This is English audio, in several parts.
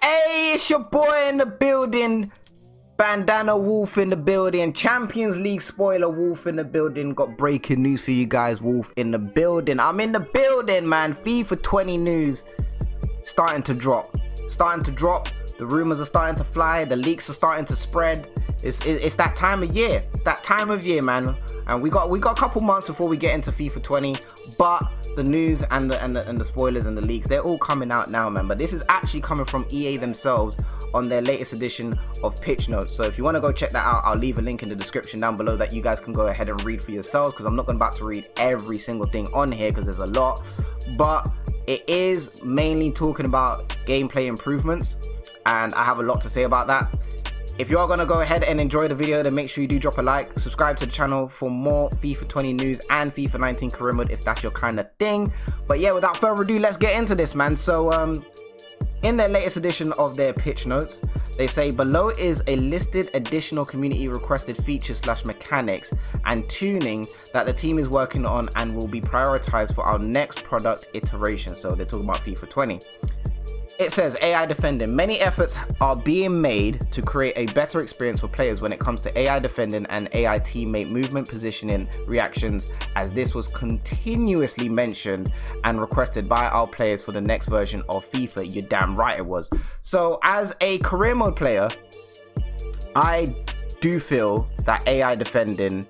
Hey, it's your boy in the building. Bandana Wolf in the building. Champions League spoiler Wolf in the building. Got breaking news for you guys. Wolf in the building. I'm in the building, man. FIFA 20 news starting to drop. The rumors are starting to fly. The leaks are starting to spread. It's that time of year. It's that time of year, man. And we got a couple months before we get into FIFA 20, but the news and the spoilers and the leaks, they're all coming out now, man. But this is actually coming from EA themselves on their latest edition of Pitch Notes. So if you want to go check that out, I'll leave a link in the description down below that you guys can go ahead and read for yourselves, because I'm not about to read every single thing on here because there's a lot. But it is mainly talking about gameplay improvements, and I have a lot to say about that. If you are going to go ahead and enjoy the video, then make sure you do drop a like, subscribe to the channel for more FIFA 20 news and FIFA 19 career mode if that's your kind of thing. But yeah, without further ado, let's get into this, man. So in their latest edition of their pitch notes, they say below is a listed additional community requested features / mechanics and tuning that the team is working on and will be prioritized for our next product iteration. So they're talking about FIFA 20. It says AI defending. Many efforts are being made to create a better experience for players when it comes to AI defending and AI teammate movement, positioning, reactions, as this was continuously mentioned and requested by our players for the next version of FIFA. You're damn right it was. So as a career mode player, I do feel that AI defending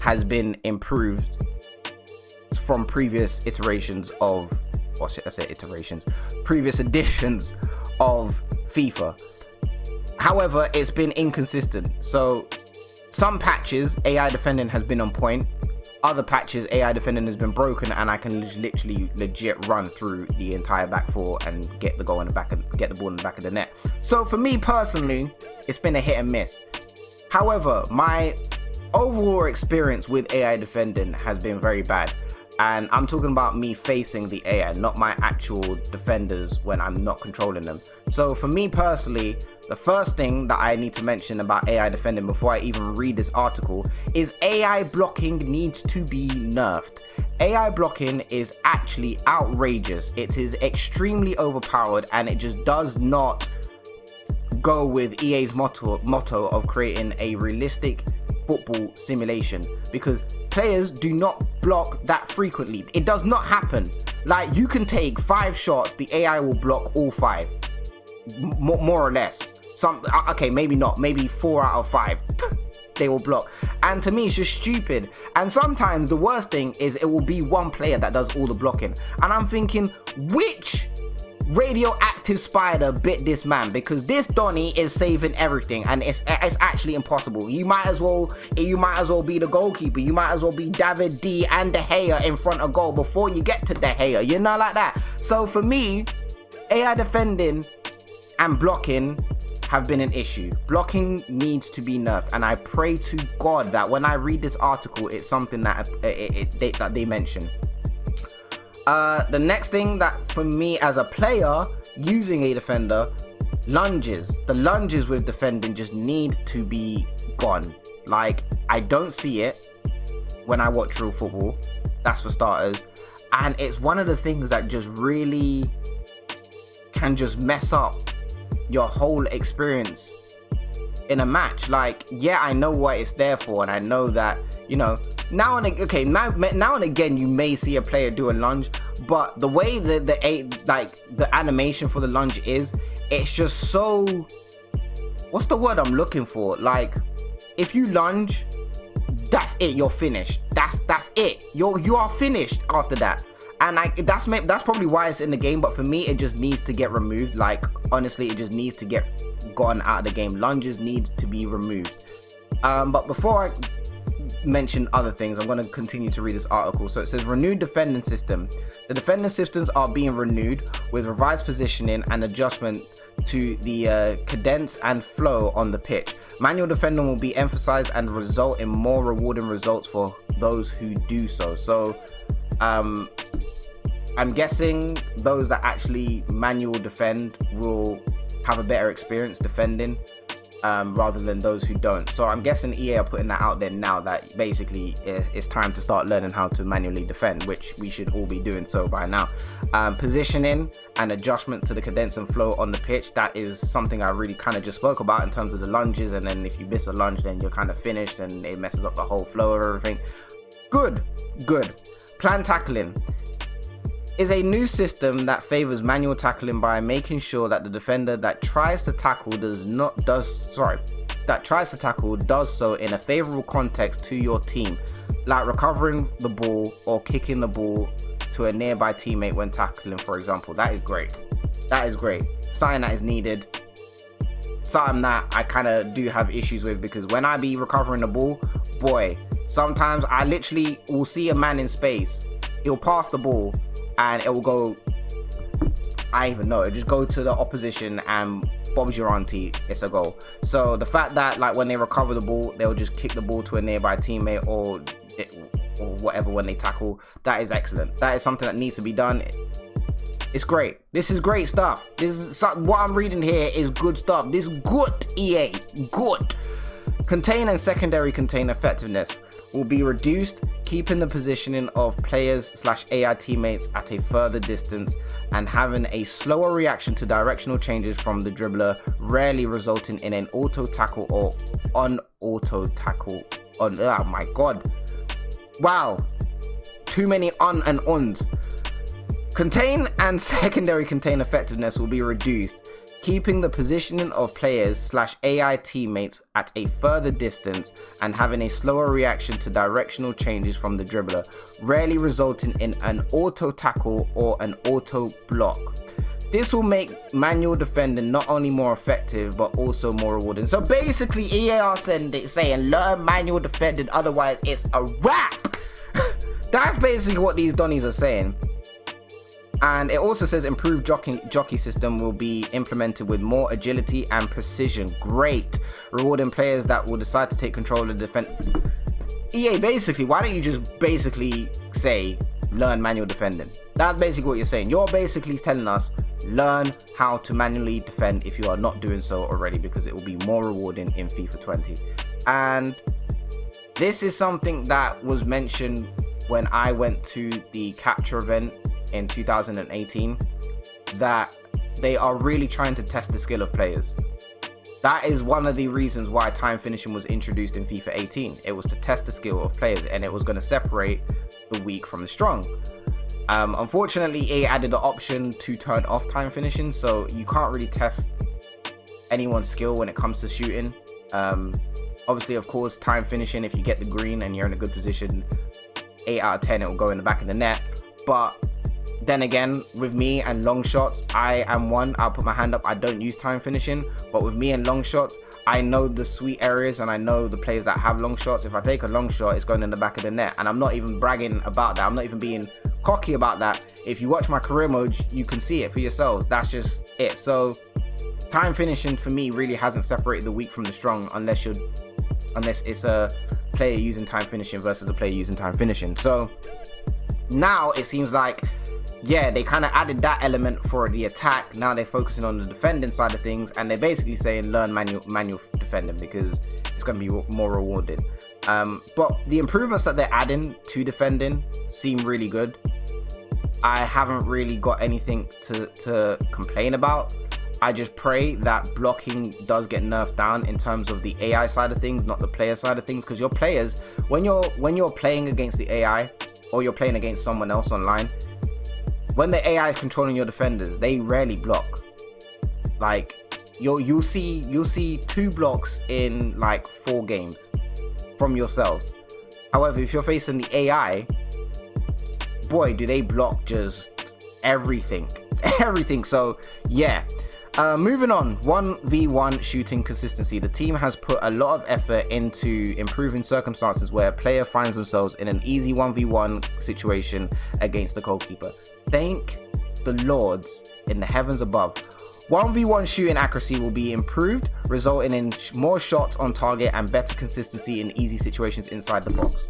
has been improved from previous iterations of, or should I say iterations, previous editions of FIFA. However, it's been inconsistent. So some patches AI defending has been on point, other patches AI defending has been broken, and I can literally legit run through the entire back four and get the goal in the back and get the ball in the back of the net. So for me personally, it's been a hit and miss. However, my overall experience with AI defending has been very bad. And I'm talking about me facing the AI, not my actual defenders when I'm not controlling them. So for me personally, the first thing that I need to mention about AI defending before I even read this article is AI blocking needs to be nerfed. AI blocking is actually outrageous. It is extremely overpowered, and it just does not go with EA's motto of creating a realistic football simulation, because players do not block that frequently. It does not happen. Like, you can take 5 shots, the AI will block all 5, more or less. Okay, maybe not, maybe 4 out of 5 they will block. And to me, it's just stupid. And sometimes the worst thing is it will be one player that does all the blocking, and I'm thinking, which radioactive spider bit this man? Because this Donny is saving everything, and it's actually impossible. You might as well be the goalkeeper. You might as well be David D and De Gea in front of goal before you get to De Gea, you know, like that. So for me, AI defending and blocking have been an issue. Blocking needs to be nerfed, and I pray to God that when I read this article, it's something that they mention. The next thing that for me as a player using a defender, lunges. The lunges with defending just need to be gone. Like, I don't see it when I watch real football, that's for starters. And it's one of the things that just really can just mess up your whole experience in a match. Like, yeah, I know what it's there for, and I know that, you know, now and again you may see a player do a lunge, but the way the animation for the lunge is, it's just so, what's the word I'm looking for? Like, if you lunge, that's it, you're finished. That's it. You are finished after that. And that's probably why it's in the game, but for me, it just needs to get removed. Like, honestly, it just needs to get gone out of the game. Lunges need to be removed. But before I mention other things, I'm going to continue to read this article. So it says renewed defending system. The defending systems are being renewed with revised positioning and adjustment to the cadence and flow on the pitch. Manual defending will be emphasized and result in more rewarding results for those who do so. So I'm guessing those that actually manual defend will have a better experience defending. rather than those who don't. So I'm guessing EA are putting that out there now, that basically it's time to start learning how to manually defend, which we should all be doing so by now. Positioning and adjustment to the cadence and flow on the pitch, that is something I really kind of just spoke about in terms of the lunges, and then if you miss a lunge then you're kind of finished and it messes up the whole flow of everything. Good. Plan tackling is a new system that favors manual tackling by making sure that the defender that tries to tackle does so in a favorable context to your team, like recovering the ball or kicking the ball to a nearby teammate when tackling, for example. That is great. Something that is needed. Something that I kind of do have issues with, because when I be recovering the ball, boy, sometimes I literally will see a man in space, he'll pass the ball and it will go, I even know, it just go to the opposition and Bob's your auntie, it's a goal. So the fact that like when they recover the ball, they'll just kick the ball to a nearby teammate or whatever when they tackle, that is excellent. That is something that needs to be done. It's great. This is great stuff. What I'm reading here is good stuff. This is good, EA. Good. Contain and secondary contain effectiveness will be reduced, keeping the positioning of players/AI teammates at a further distance and having a slower reaction to directional changes from the dribbler, rarely resulting in an auto tackle or un-auto tackle. Oh my god. Wow. Too many and uns. Contain and secondary contain effectiveness will be reduced, keeping the positioning of players/AI teammates at a further distance and having a slower reaction to directional changes from the dribbler, rarely resulting in an auto tackle or an auto block. This will make manual defending not only more effective but also more rewarding. So basically EA are saying learn manual defending, otherwise it's a wrap. That's basically what these donnies are saying. And it also says improved jockey system will be implemented with more agility and precision. Great. Rewarding players that will decide to take control of the defense. EA, basically, why don't you just basically say learn manual defending? That's basically what you're saying. You're basically telling us learn how to manually defend if you are not doing so already, because it will be more rewarding in FIFA 20. And this is something that was mentioned when I went to the capture event in 2018, that they are really trying to test the skill of players. That is one of the reasons why time finishing was introduced in FIFA 18. It was to test the skill of players, and it was going to separate the weak from the strong. Unfortunately, EA added the option to turn off time finishing, so you can't really test anyone's skill when it comes to shooting. Obviously, of course, time finishing, if you get the green and you're in a good position, 8 out of 10 it will go in the back of the net. But then again, with me and long shots, I am one, I'll put my hand up, I don't use time finishing. But with me and long shots, I know the sweet areas and I know the players that have long shots. If I take a long shot, it's going in the back of the net. And I'm not even bragging about that. I'm not even being cocky about that. If you watch my career mode, you can see it for yourselves. That's just it. So time finishing for me really hasn't separated the weak from the strong, unless it's a player using time finishing versus a player using time finishing. So now it seems like, yeah, they kind of added that element for the attack. Now they're focusing on the defending side of things, and they're basically saying learn manual defending because it's going to be more rewarding. But the improvements that they're adding to defending seem really good. I haven't really got anything to complain about. I just pray that blocking does get nerfed down in terms of the AI side of things, not the player side of things, because your players, when you're playing against the AI or you're playing against someone else online, when the AI is controlling your defenders, they rarely block. Like you'll see 2 blocks in like 4 games from yourselves. However, if you're facing the AI, boy, do they block just everything. So yeah. Moving on, 1v1 shooting consistency. The team has put a lot of effort into improving circumstances where a player finds themselves in an easy 1v1 situation against the goalkeeper. Thank the Lords in the heavens above. 1v1 shooting accuracy will be improved, resulting in more shots on target and better consistency in easy situations inside the box.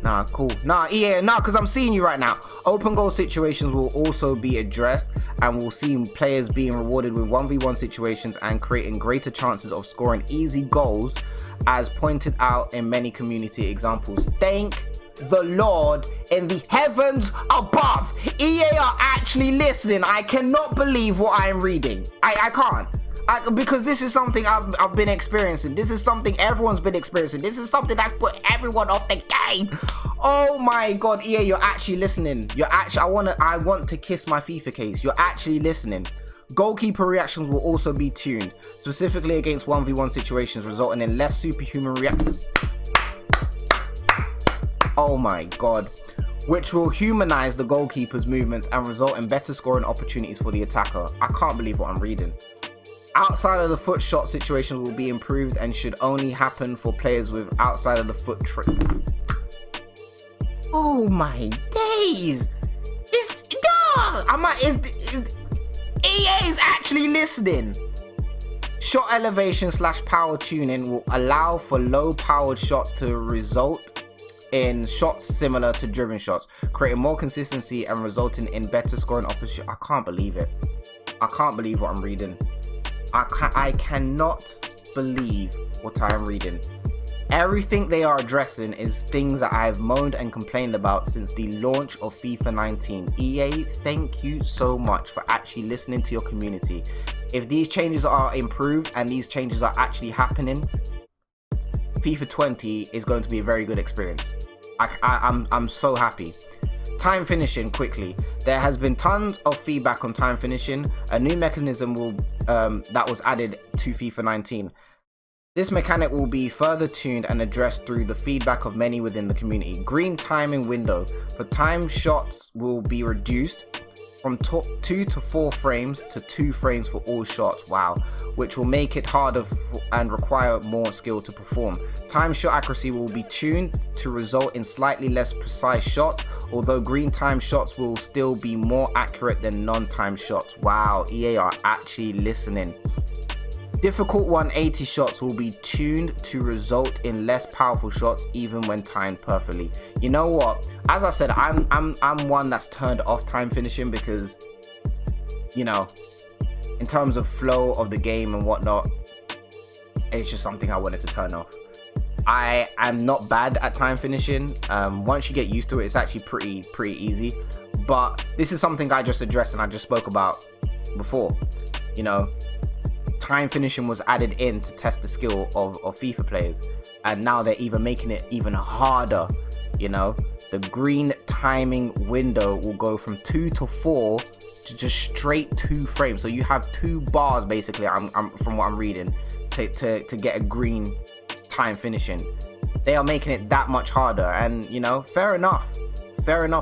Nah, cool. Nah, EA, nah, because I'm seeing you right now. Open goal situations will also be addressed, and we'll see players being rewarded with 1v1 situations and creating greater chances of scoring easy goals, as pointed out in many community examples. Thank the Lord in the heavens above. EA are actually listening. I cannot believe what I am reading. I can't. Because this is something I've been experiencing. This is something everyone's been experiencing. This is something that's put everyone off the game. Oh my God, EA, you're actually listening. I want to kiss my FIFA case. You're actually listening. Goalkeeper reactions will also be tuned, specifically against 1v1 situations, resulting in less superhuman reactions. Oh my God. Which will humanize the goalkeeper's movements and result in better scoring opportunities for the attacker. I can't believe what I'm reading. Outside of the foot shot situations will be improved and should only happen for players with outside of the foot trick. Oh my days! EA is actually listening. Shot elevation / power tuning will allow for low powered shots to result in shots similar to driven shots, creating more consistency and resulting in better scoring opportunities. I can't believe it. I can't believe what I'm reading. I cannot believe what I am reading. Everything they are addressing is things that I have moaned and complained about since the launch of FIFA 19. EA, thank you so much for actually listening to your community. If these changes are improved and these changes are actually happening, FIFA 20 is going to be a very good experience. I'm so happy. Time finishing quickly. There has been tons of feedback on time finishing. A new mechanism that was added to FIFA 19. This mechanic will be further tuned and addressed through the feedback of many within the community. Green timing window for time shots will be reduced from 2 to 4 frames to 2 frames for all shots. Wow, which will make it harder and require more skill to perform. Time shot accuracy will be tuned to result in slightly less precise shots, although green time shots will still be more accurate than non-time shots. Wow, EA are actually listening. Difficult 180 shots will be tuned to result in less powerful shots even when timed perfectly. You know what? As I said, I'm one that's turned off time finishing because, you know, in terms of flow of the game and whatnot, it's just something I wanted to turn off. I am not bad at time finishing. Once you get used to it, it's actually pretty easy. But this is something I just addressed and I just spoke about before. You know, time finishing was added in to test the skill of FIFA players, and now they're even making it even harder. You know, the green timing window will go from 2 to 4 to just straight 2 frames. So you have 2 bars basically. I'm from what I'm reading to get a green time finishing. They are making it that much harder, and you know, fair enough,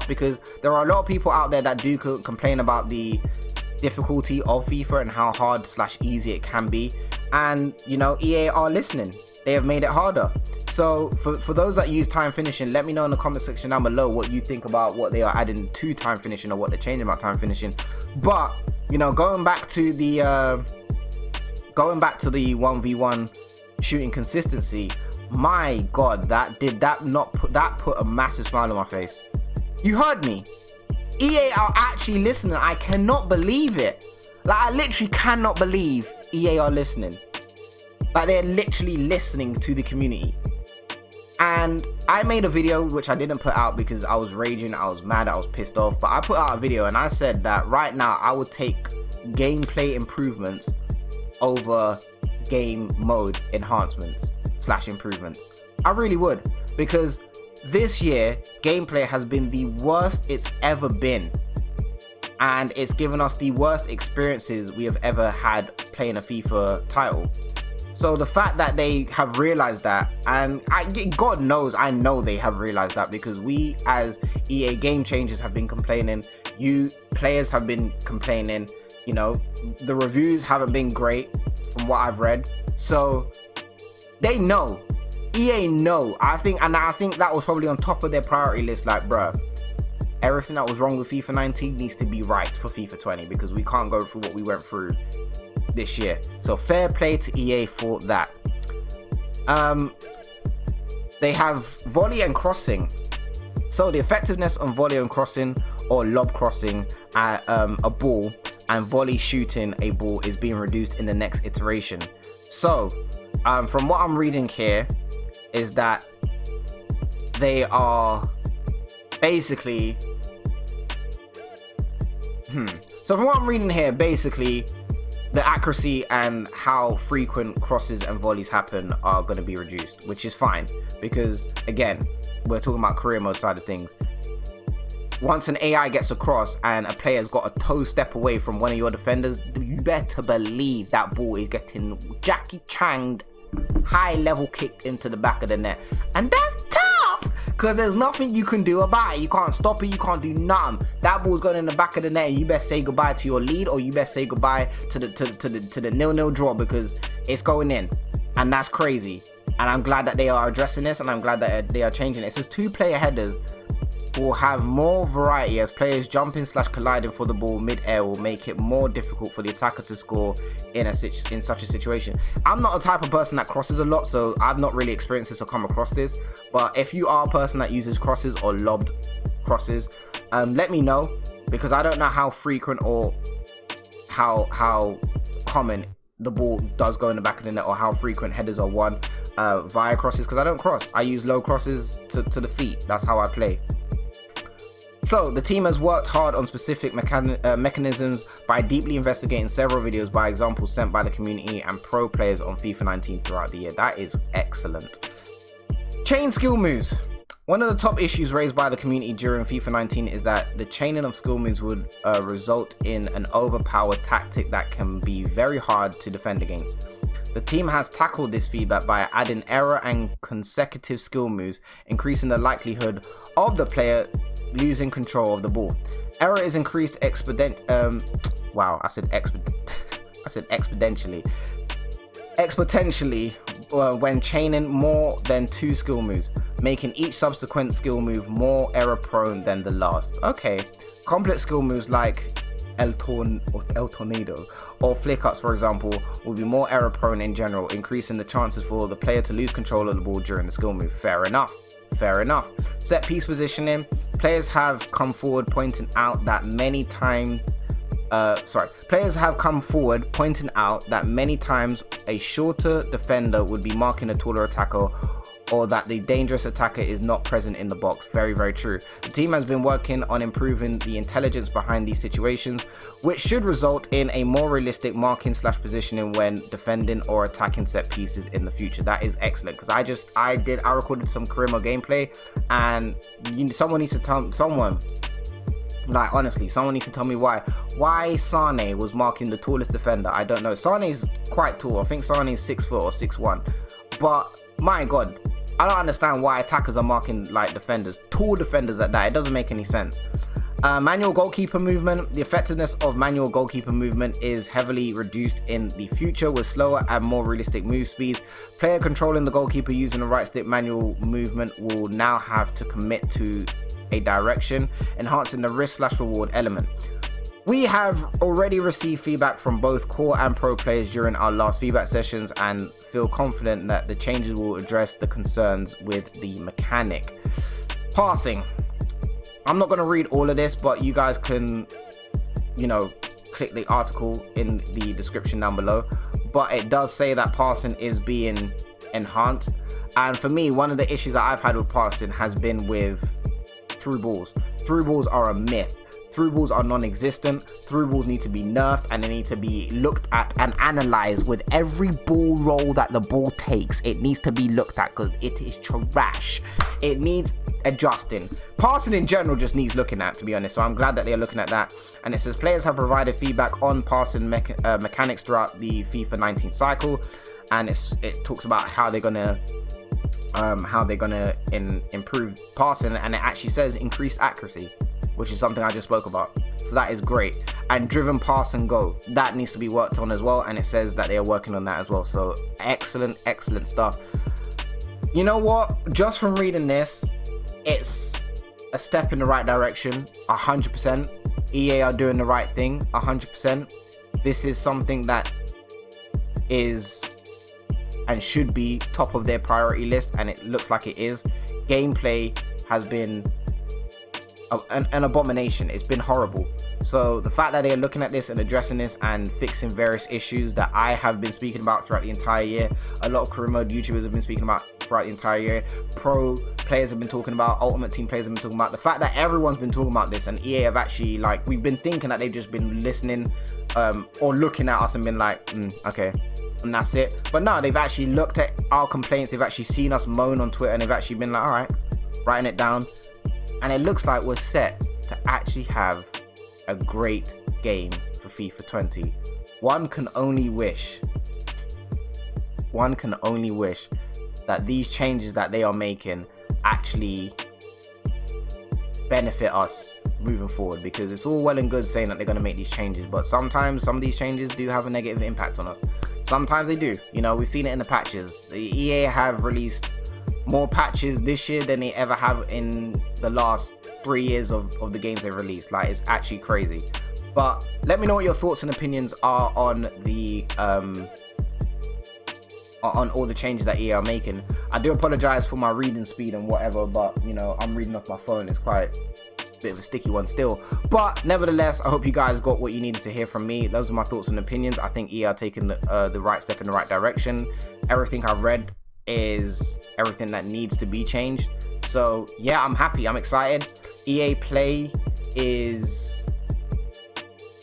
because there are a lot of people out there that do complain about the difficulty of FIFA and how hard / easy it can be, and you know, EA are listening. They have made it harder. So for those that use time finishing, let me know in the comment section down below what you think about what they are adding to time finishing or what they're changing about time finishing. But you know, going back to the 1v1 shooting consistency, my God, that put a massive smile on my face. You heard me. EA are actually listening. I cannot believe it. Like, I literally cannot believe EA are listening. Like, they're literally listening to the community. And I made a video which I didn't put out because I was raging, I was mad, I was pissed off. But I put out a video and I said that right now I would take gameplay improvements over game mode enhancements / improvements. I really would, because this year gameplay has been the worst it's ever been, and it's given us the worst experiences we have ever had playing a FIFA title. So the fact that they have realized that, and God knows I know they have realized that, because we as EA game changers have been complaining, you players have been complaining, you know, the reviews haven't been great from what I've read. So they know, EA know. I think that was probably on top of their priority list. Like, bruh, everything that was wrong with FIFA 19 needs to be right for FIFA 20, because we can't go through what we went through this year. So fair play to EA for that. They have volley and crossing. So the effectiveness on volley and crossing or lob crossing at a ball and volley shooting a ball is being reduced in the next iteration. So from what I'm reading here is that they are basically so from what I'm reading here, basically the accuracy and how frequent crosses and volleys happen are going to be reduced, which is fine, because again, we're talking about career mode side of things. Once an AI gets across and a player's got a toe step away from one of your defenders, you better believe that ball is getting Jackie Chang'd, high level kicked into the back of the net. And that's tough, because there's nothing you can do about it. You can't stop it, you can't do nothing. That ball's going in the back of the net, and you best say goodbye to your lead, or you best say goodbye to the 0-0 draw, because it's going in. And that's crazy. And I'm glad that they are addressing this, and I'm glad that they are changing it. It says 2-player headers will have more variety, as players jumping / colliding for the ball mid-air will make it more difficult for the attacker to score in such a situation. I'm not a type of person that crosses a lot, so I've not really experienced this or come across this. But if you are a person that uses crosses or lobbed crosses, let me know, because I don't know how frequent or how common the ball does go in the back of the net, or how frequent headers are won via crosses, because I don't cross. I use low crosses to the feet. That's how I play. So the team has worked hard on specific mechanisms by deeply investigating several videos by examples sent by the community and pro players on FIFA 19 throughout the year. That is excellent. Chain skill moves. One of the top issues raised by the community during FIFA 19 is that the chaining of skill moves would result in an overpowered tactic that can be very hard to defend against. The team has tackled this feedback by adding error and consecutive skill moves, increasing the likelihood of the player losing control of the ball. Error is increased exponentially when chaining more than 2 skill moves, making each subsequent skill move more error prone than the last. Okay, complex skill moves like El Tornado or flick ups, for example, will be more error prone in general, increasing the chances for the player to lose control of the ball during the skill move. Fair enough. Set piece positioning. Players have come forward pointing out that many times a shorter defender would be marking a taller attacker, or that the dangerous attacker is not present in the box. Very, very true. The team has been working on improving the intelligence behind these situations, which should result in a more realistic marking / positioning when defending or attacking set pieces in the future. That is excellent, because I recorded some career mode gameplay, and someone needs to tell me why Sane was marking the tallest defender. I don't know. Sane's quite tall. I think Sane's 6 foot or 6'1", but my god, I don't understand why attackers are marking like defenders, tall defenders at that. It doesn't make any sense. Manual goalkeeper movement. The effectiveness of manual goalkeeper movement is heavily reduced in the future with slower and more realistic move speeds. Player controlling the goalkeeper using the right stick manual movement will now have to commit to a direction, enhancing the risk / reward element. We have already received feedback from both core and pro players during our last feedback sessions, and feel confident that the changes will address the concerns with the mechanic. Passing. I'm not going to read all of this, but you guys can, click the article in the description down below. But it does say that passing is being enhanced. And for me, one of the issues that I've had with passing has been with through balls. Through balls are a myth. Through balls are non-existent. Through balls need to be nerfed, and they need to be looked at and analyzed with every ball roll that the ball takes. It needs to be looked at because it is trash. It needs adjusting. Passing in general just needs looking at, to be honest. So I'm glad that they're looking at that. And it says players have provided feedback on passing mechanics throughout the FIFA 19 cycle, and it talks about how they're gonna improve passing, and it actually says increased accuracy, which is something I just spoke about. So that is great. And driven pass and go, that needs to be worked on as well, and it says that they are working on that as well. So excellent stuff. You know what, just from reading this, it's a step in the right direction. 100%. EA are doing the right thing. 100%. This is something that is and should be top of their priority list, and it looks like it is. Gameplay has been an abomination. It's been horrible. So the fact that they're looking at this and addressing this and fixing various issues that I have been speaking about throughout the entire year, a lot of career mode YouTubers have been speaking about throughout the entire year, pro players have been talking about, ultimate team players have been talking about, the fact that everyone's been talking about this, and EA have actually, like, we've been thinking that they've just been listening or looking at us and been like, okay, and that's it. But no, they've actually looked at our complaints, they've actually seen us moan on Twitter, and they've actually been like, all right, writing it down. And it looks like we're set to actually have a great game for FIFA 20. One can only wish that these changes that they are making actually benefit us moving forward, because it's all well and good saying that they're going to make these changes, but sometimes some of these changes do have a negative impact on us. Sometimes they do. You know, we've seen it in the patches. The EA have released more patches this year than they ever have in the last 3 years of the games they've released. Like, it's actually crazy. But let me know what your thoughts and opinions are on the on all the changes that EA are making. I do apologize for my reading speed and whatever, but you know, I'm reading off my phone. It's quite a bit of a sticky one still, but nevertheless, I hope you guys got what you needed to hear from me. Those are my thoughts and opinions. I think EA are taking the right step in the right direction. Everything I've read is everything that needs to be changed. So yeah, I'm happy, I'm excited. EA Play is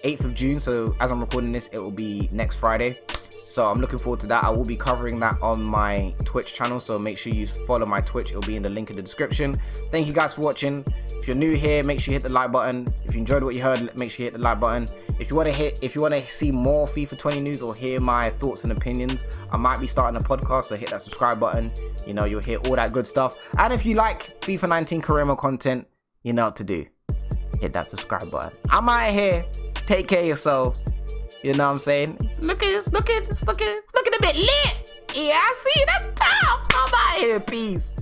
8th of June, so as I'm recording this, it will be next Friday. So I'm looking forward to that. I will be covering that on my Twitch channel, so make sure you follow my Twitch. It'll be in the link in the description. Thank you guys for watching. If you're new here, make sure you hit the like button. If you enjoyed what you heard, make sure you hit the like button. If you want to see more FIFA 20 news or hear my thoughts and opinions, I might be starting a podcast, so hit that subscribe button. You know, you'll hear all that good stuff. And if you like FIFA 19 career mode content, you know what to do. Hit that subscribe button. I'm out of here. Take care of yourselves. You know what I'm saying? It's looking a bit lit. Yeah, I see you. That's tough. I'm out of here. Peace.